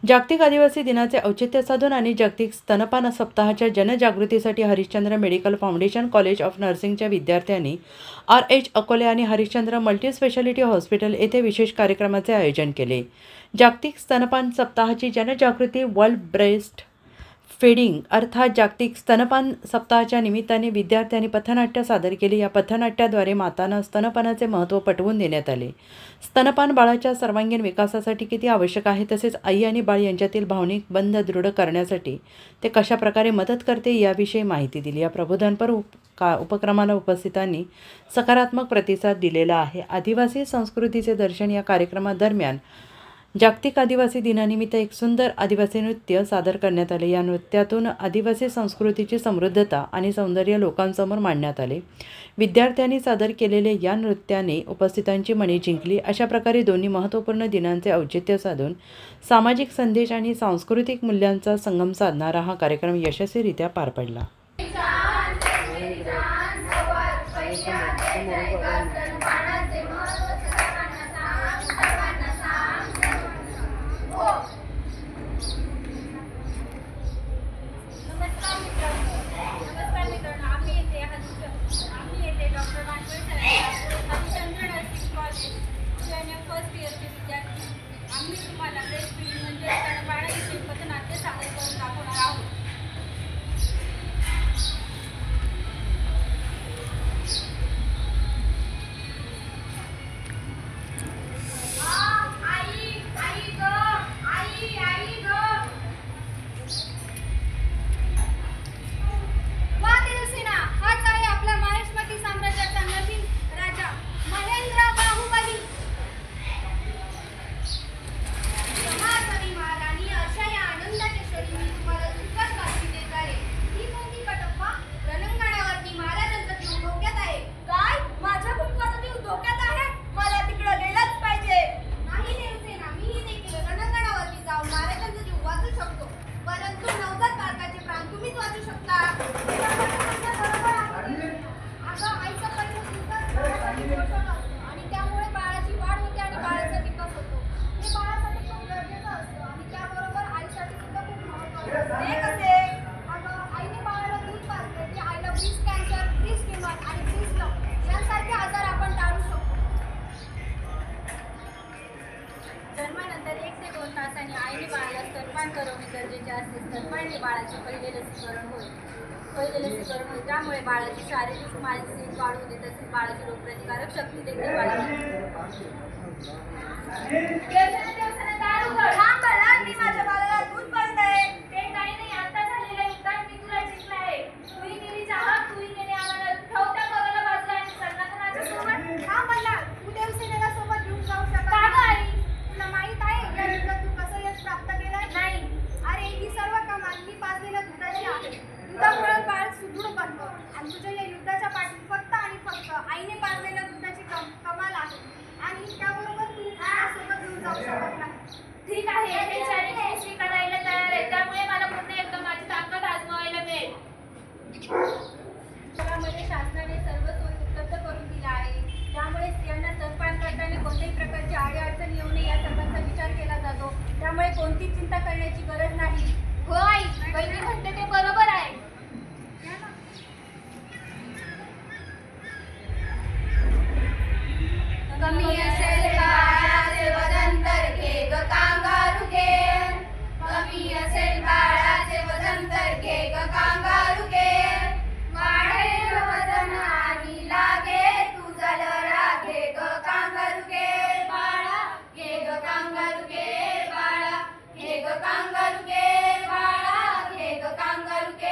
जागतिक आदिवासी दिनाचे औचित्य साधून आणि जागतिक स्तनपान सप्ताहाच्या जनजागृतीसाठी Harishchandra medical foundation college of नर्सिंगच्या विद्यार्थ्यांनी RH अकोले आणि हरिश्चंद्र मल्टीस्पेशालिटी हॉस्पिटल येथे विशेष कार्यक्रमाचे आयोजन केले। जागतिक स्तनपान सप्ताहाची जनजागृती वर्ल्ड ब्रेस्ट फीडिंग अर्थात जागतिक स्तनपान सप्ताहाच्या निमित्ताने विद्यार्थ्यांनी पथनाट्य सादर केली। या पथनाट्याद्वारे मातांना स्तनपानाचे महत्त्व पटवून देण्यात आले। स्तनपान बाळाच्या सर्वांगीण विकासासाठी किती आवश्यक आहे, तसेच आई आणि बाळ यांच्यातील भावनिक बंध दृढ करण्यासाठी ते कशाप्रकारे मदत करते याविषयी माहिती दिली। या प्रबोधनपर उपक्रमाला उपस्थितांनी सकारात्मक प्रतिसाद दिलेला आहे। आदिवासी संस्कृतीचे दर्शन या कार्यक्रमादरम्यान जागतिक आदिवासी दिनानिमित्त एक सुंदर आदिवासी नृत्य सादर करण्यात आले। या नृत्यातून आदिवासी संस्कृतीची समृद्धता आणि सौंदर्य लोकांसमोर मांडण्यात आले। विद्यार्थ्यांनी सादर केलेले या नृत्याने उपस्थितांची मने जिंकली। अशा प्रकारे दोन्ही महत्त्वपूर्ण दिनांचे औचित्य साधून सामाजिक संदेश आणि सांस्कृतिक मूल्यांचा संगम साधणारा हा कार्यक्रम यशस्वीरित्या पार पडला। आम्ही तुम्हाला ब्रेस्ट फीडिंग म्हणजे स्तनपानाविषयी पथनाट्य सादर करून दाखवणार आहोत। जन्मानंतर 1 ते 2 तासांनी आईने बाळाला स्तनपान करवणे गरजेचे असते। स्तनपान हे बाळाचे पहिले लसीकरण होय। त्यामुळे बाळाची शारीरिक मानसिक वाढ होते, तसेच बाळाची रोगप्रतिकारक शक्ती देखील वाढते। आणि तुझ्या या युद्धाच्या पाठी फक्त आणि फक्त आईने पाजलेल्या दुधाची कमाल आहे आणि त्याबरोबर तू सोबत घेऊन जाऊ शकत नाही। ठीक आहे, हे चॅलेंज मी स्वीकारायला तयार आहे, त्यामुळे मला पुन्हा एकदा माझी ताकद आजमावायला मिळेल। जगामध्ये शासनाने सर्व सोयी उपलब्ध करून दिल्या आहे, त्यामुळे स्त्रियांना स्तनपान करताना कोणत्याही प्रकारची अडचण येऊ नये या सर्वांचा विचार केला जातो। त्यामुळे कोणतीच चिंता करण्याची गरज नाही। हो आई, बहिणी म्हणते ते बरोबर आहे। कमी असेल बाळाचे वजन तर घे ग कांगारू घे, कमी असेल बाळाचे वजन तर घे ग कांगारू घे, वाढेल वजन आणि लागे तुझा लढा घे ग कांगारू घे बाळा, घे ग कांगारू घे बाळा, घे ग कांगारू घे बाळा, घे ग कांगारू घे।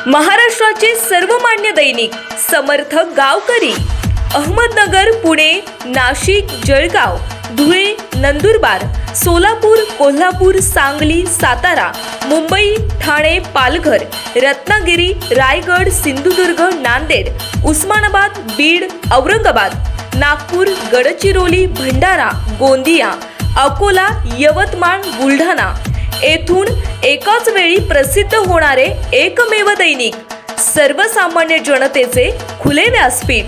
महाराष्ट्राचे सर्वमान्य दैनिक समर्थ गावकरी, अहमदनगर, पुणे, नाशिक, जळगाव, धुळे, नंदुरबार, सोलापूर, कोल्हापूर, सांगली, सातारा, मुंबई, ठाणे, पालघर, रत्नागिरी, रायगड, सिंधुदुर्ग, नांदेड, उस्मानाबाद, बीड, औरंगाबाद, नागपूर, गडचिरोली, भंडारा, गोंदिया, अकोला, यवतमाळ, बुलढाणा येथून एकाच वेळी प्रसिद्ध होणारे एकमेव दैनिक, सर्वसामान्य जनतेचे खुले व्यासपीठ।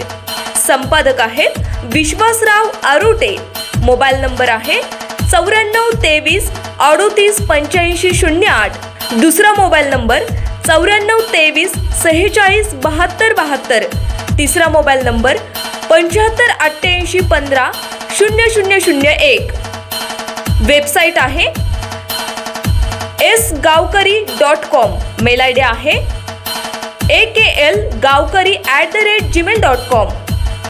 संपादक आहेत विश्वासराव आरोटे। मोबाईल नंबर आहे 94 23 38 85 08। दुसरा मोबाईल नंबर 94 23 46 72 72। तिसरा मोबाईल नंबर 75 88 15 0001। वेबसाईट आहे sgavkari.com। मेल आयडी आहे aklgavkari@gmail.com।